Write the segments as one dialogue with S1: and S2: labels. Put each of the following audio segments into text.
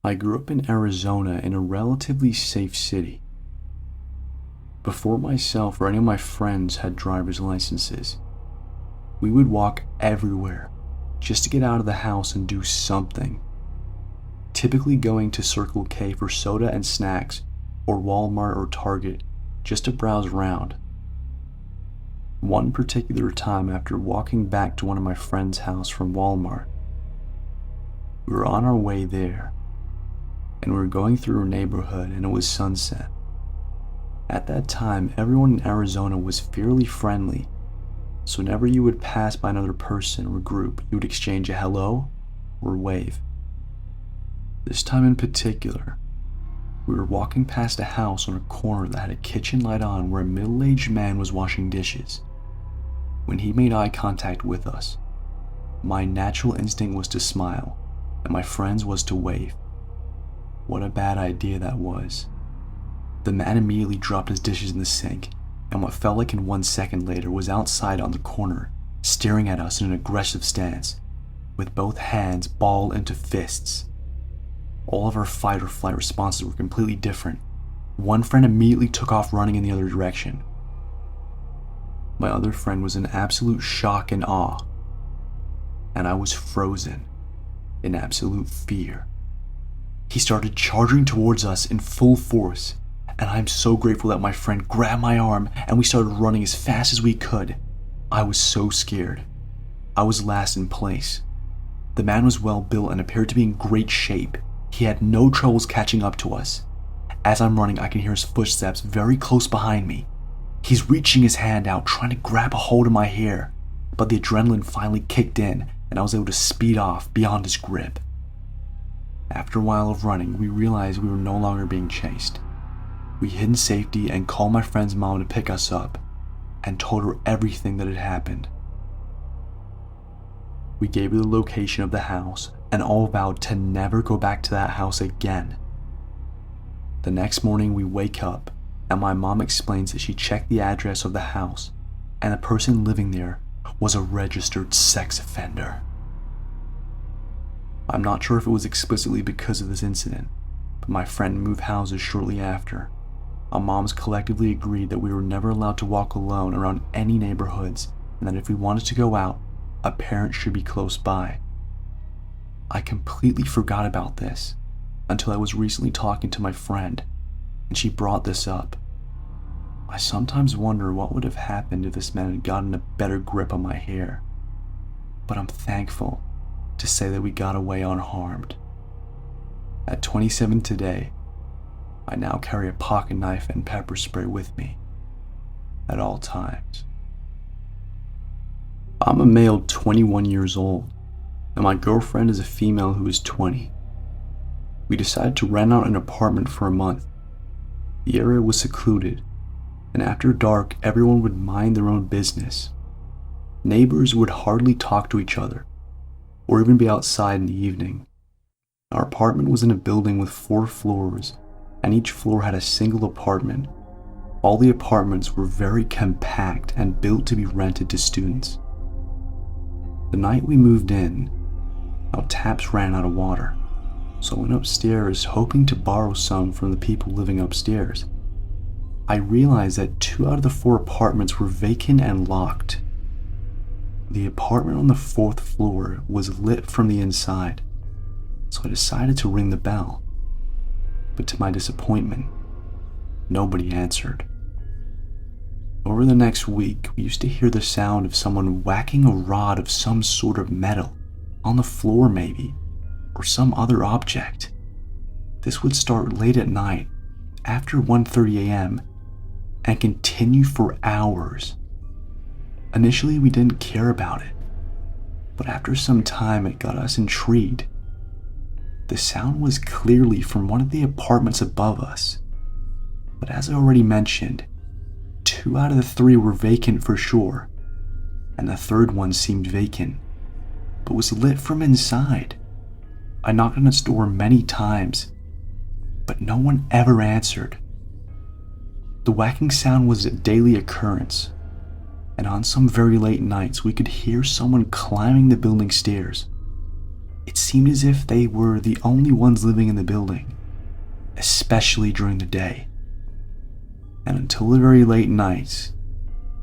S1: I grew up in Arizona in a relatively safe city. Before myself or any of my friends had driver's licenses, we would walk everywhere just to get out of the house and do something. Typically going to Circle K for soda and snacks, or Walmart or Target just to browse around. One particular time, after walking back to one of my friend's house from Walmart, we were on our way there, and we were going through a neighborhood and it was sunset. At that time, everyone in Arizona was fairly friendly, so whenever you would pass by another person or group, you would exchange a hello or wave. This time in particular, we were walking past a house on a corner that had a kitchen light on where a middle-aged man was washing dishes. When he made eye contact with us, my natural instinct was to smile, and my friend's was to wave. What a bad idea that was. The man immediately dropped his dishes in the sink, and what felt like in 1 second later was outside on the corner, staring at us in an aggressive stance, with both hands balled into fists. All of our fight or flight responses were completely different. One friend immediately took off running in the other direction. My other friend was in absolute shock and awe, and I was frozen in absolute fear. He started charging towards us in full force, and I'm so grateful that my friend grabbed my arm and we started running as fast as we could. I was so scared. I was last in place. The man was well built and appeared to be in great shape. He had no troubles catching up to us. As I'm running, I can hear his footsteps very close behind me. He's reaching his hand out, trying to grab a hold of my hair, but the adrenaline finally kicked in and I was able to speed off beyond his grip. After a while of running, we realized we were no longer being chased. We hid in safety and called my friend's mom to pick us up and told her everything that had happened. We gave her the location of the house and all vowed to never go back to that house again. The next morning we wake up and my mom explains that she checked the address of the house and the person living there was a registered sex offender. I'm not sure if it was explicitly because of this incident, but my friend moved houses shortly after. Our moms collectively agreed that we were never allowed to walk alone around any neighborhoods and that if we wanted to go out, a parent should be close by. I completely forgot about this until I was recently talking to my friend and she brought this up. I sometimes wonder what would have happened if this man had gotten a better grip on my hair, but I'm thankful to say that we got away unharmed. At 27 today, I now carry a pocket knife and pepper spray with me at all times. I'm a male 21 years old, and my girlfriend is a female who is 20. We decided to rent out an apartment for a month. The area was secluded, and after dark, everyone would mind their own business. Neighbors would hardly talk to each other, or even be outside in the evening. Our apartment was in a building with 4 floors, and each floor had a single apartment. All the apartments were very compact and built to be rented to students. The night we moved in, our taps ran out of water, so I went upstairs hoping to borrow some from the people living upstairs. I realized that 2 out of the 4 apartments were vacant and locked. The apartment on the 4th floor was lit from the inside, so I decided to ring the bell. But to my disappointment, nobody answered. Over the next week, we used to hear the sound of someone whacking a rod of some sort of metal, on the floor maybe, or some other object. This would start late at night, after 1:30 a.m., and continue for hours. Initially, we didn't care about it, but after some time, it got us intrigued. The sound was clearly from one of the apartments above us, but as I already mentioned, 2 out of the 3 were vacant for sure, and the 3rd one seemed vacant, but was lit from inside. I knocked on its door many times, but no one ever answered. The whacking sound was a daily occurrence, and on some very late nights we could hear someone climbing the building stairs. It seemed as if they were the only ones living in the building, especially during the day. And until the very late nights,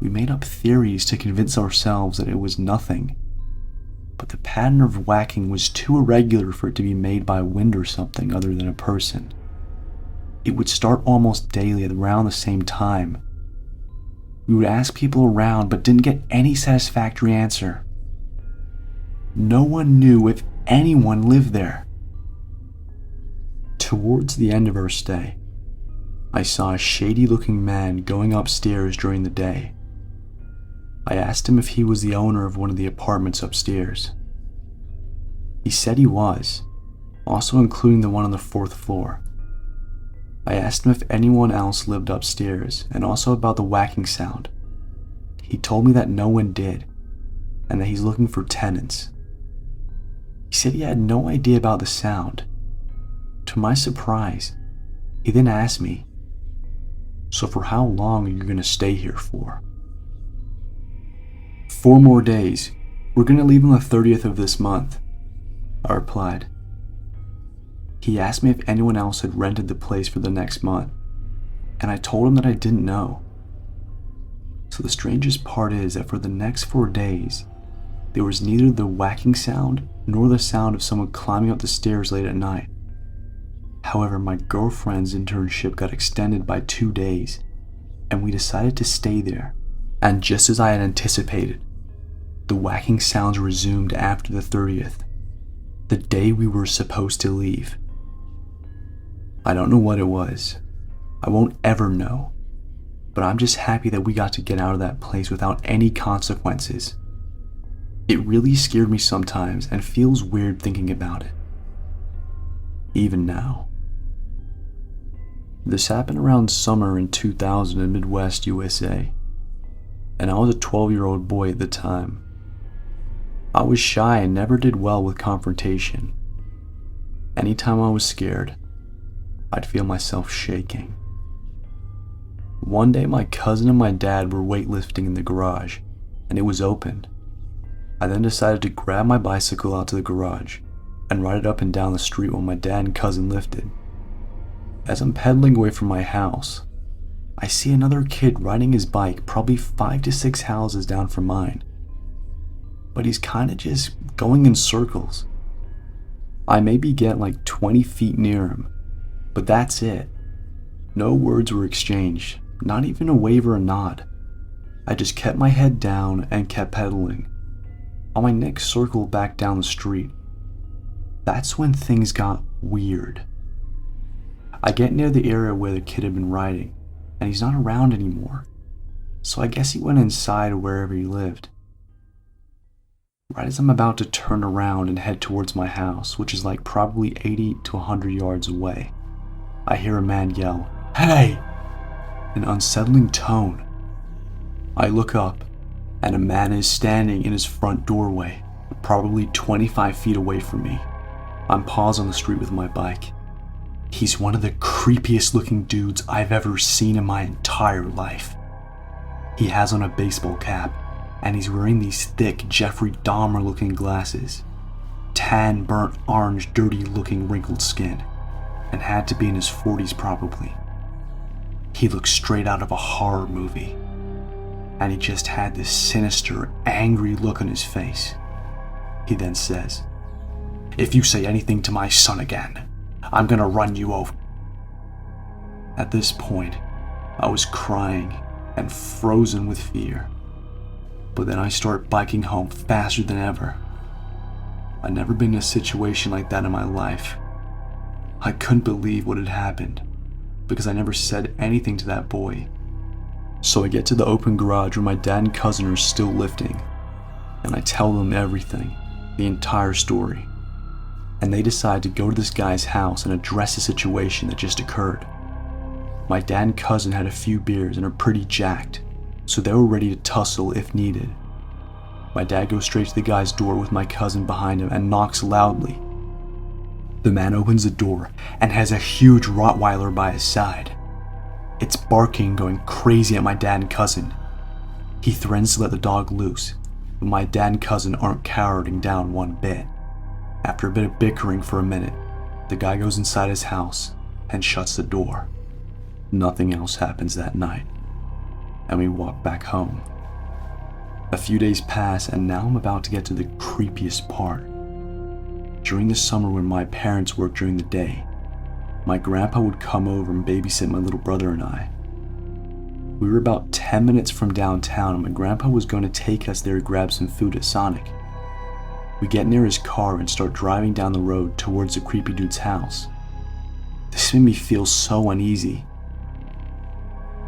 S1: we made up theories to convince ourselves that it was nothing. But the pattern of whacking was too irregular for it to be made by wind or something other than a person. It would start almost daily at around the same time. We would ask people around but didn't get any satisfactory answer. No one knew if anyone lived there. Towards the end of our stay, I saw a shady-looking man going upstairs during the day. I asked him if he was the owner of one of the apartments upstairs. He said he was, also including the one on the 4th floor. I asked him if anyone else lived upstairs and also about the whacking sound. He told me that no one did, and that he's looking for tenants. He said he had no idea about the sound. To my surprise, he then asked me, "So for how long are you going to stay here for?" 4 more days. We're going to leave on the 30th of this month, I replied. He asked me if anyone else had rented the place for the next month, and I told him that I didn't know. So the strangest part is that for the next 4 days, there was neither the whacking sound nor the sound of someone climbing up the stairs late at night. However, my girlfriend's internship got extended by 2 days, and we decided to stay there. And just as I had anticipated, the whacking sounds resumed after the 30th, the day we were supposed to leave. I don't know what it was. I won't ever know. But I'm just happy that we got to get out of that place without any consequences. It really scared me sometimes and feels weird thinking about it. Even now. This happened around summer in 2000 in Midwest USA, and I was a 12-year-old boy at the time. I was shy and never did well with confrontation. Anytime I was scared, I'd feel myself shaking. One day my cousin and my dad were weightlifting in the garage, and it was open. I then decided to grab my bicycle out to the garage and ride it up and down the street while my dad and cousin lifted. As I'm pedaling away from my house, I see another kid riding his bike probably 5 to 6 houses down from mine. But he's kinda just going in circles. I maybe get like 20 feet near him, but that's it. No words were exchanged, not even a wave or a nod. I just kept my head down and kept pedaling. On my next circle back down the street, that's when things got weird. I get near the area where the kid had been riding, and he's not around anymore, so I guess he went inside or wherever he lived. Right as I'm about to turn around and head towards my house, which is like probably 80 to 100 yards away, I hear a man yell, "Hey!" in an unsettling tone. I look up, and a man is standing in his front doorway, probably 25 feet away from me. I'm paused on the street with my bike. He's one of the creepiest looking dudes I've ever seen in my entire life. He has on a baseball cap, and he's wearing these thick Jeffrey Dahmer looking glasses, tan, burnt orange, dirty looking wrinkled skin, and had to be in his 40s probably. He looked straight out of a horror movie, and he just had this sinister, angry look on his face. He then says, "If you say anything to my son again, I'm gonna run you over." At this point, I was crying and frozen with fear. But then I start biking home faster than ever. I'd never been in a situation like that in my life. I couldn't believe what had happened, because I never said anything to that boy. So I get to the open garage where my dad and cousin are still lifting, and I tell them everything, the entire story. And they decide to go to this guy's house and address the situation that just occurred. My dad and cousin had a few beers and are pretty jacked, so they were ready to tussle if needed. My dad goes straight to the guy's door with my cousin behind him and knocks loudly. The man opens the door and has a huge Rottweiler by his side. It's barking, going crazy at my dad and cousin. He threatens to let the dog loose, but my dad and cousin aren't cowering down one bit. After a bit of bickering for a minute, the guy goes inside his house and shuts the door. Nothing else happens that night, and we walk back home. A few days pass, and now I'm about to get to the creepiest part. During the summer when my parents worked during the day, my grandpa would come over and babysit my little brother and I. We were about 10 minutes from downtown, and my grandpa was going to take us there to grab some food at Sonic. We get near his car and start driving down the road towards the creepy dude's house. This made me feel so uneasy.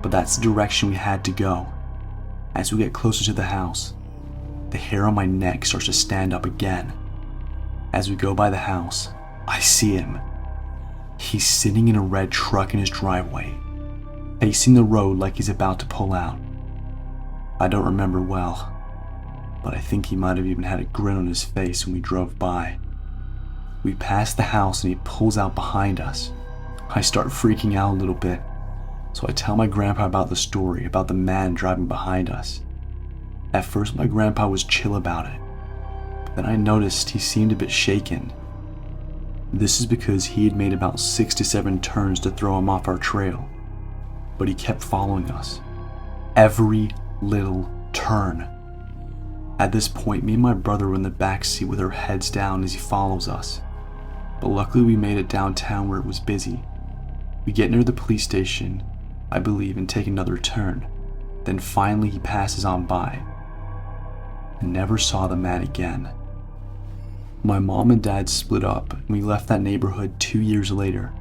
S1: But that's the direction we had to go. As we get closer to the house, the hair on my neck starts to stand up again. As we go by the house, I see him. He's sitting in a red truck in his driveway, facing the road like he's about to pull out. I don't remember well, but I think he might have even had a grin on his face when we drove by. We pass the house and he pulls out behind us. I start freaking out a little bit, so I tell my grandpa about the story about the man driving behind us. At first my grandpa was chill about it, but then I noticed he seemed a bit shaken. This is because he had made about 6 to 7 turns to throw him off our trail, but he kept following us. Every little turn. At this point, me and my brother were in the back seat with our heads down as he follows us. But luckily we made it downtown where it was busy. We get near the police station, I believe, and take another turn. Then finally he passes on by. I never saw the man again. My mom and dad split up and we left that neighborhood 2 years later,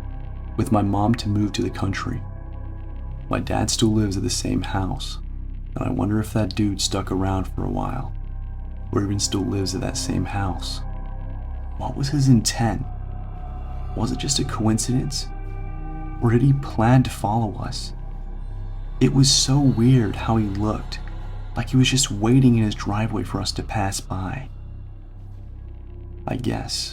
S1: with my mom to move to the country. My dad still lives at the same house, and I wonder if that dude stuck around for a while, or even still lives at that same house. What was his intent? Was it just a coincidence? Or did he plan to follow us? It was so weird how he looked, like he was just waiting in his driveway for us to pass by. I guess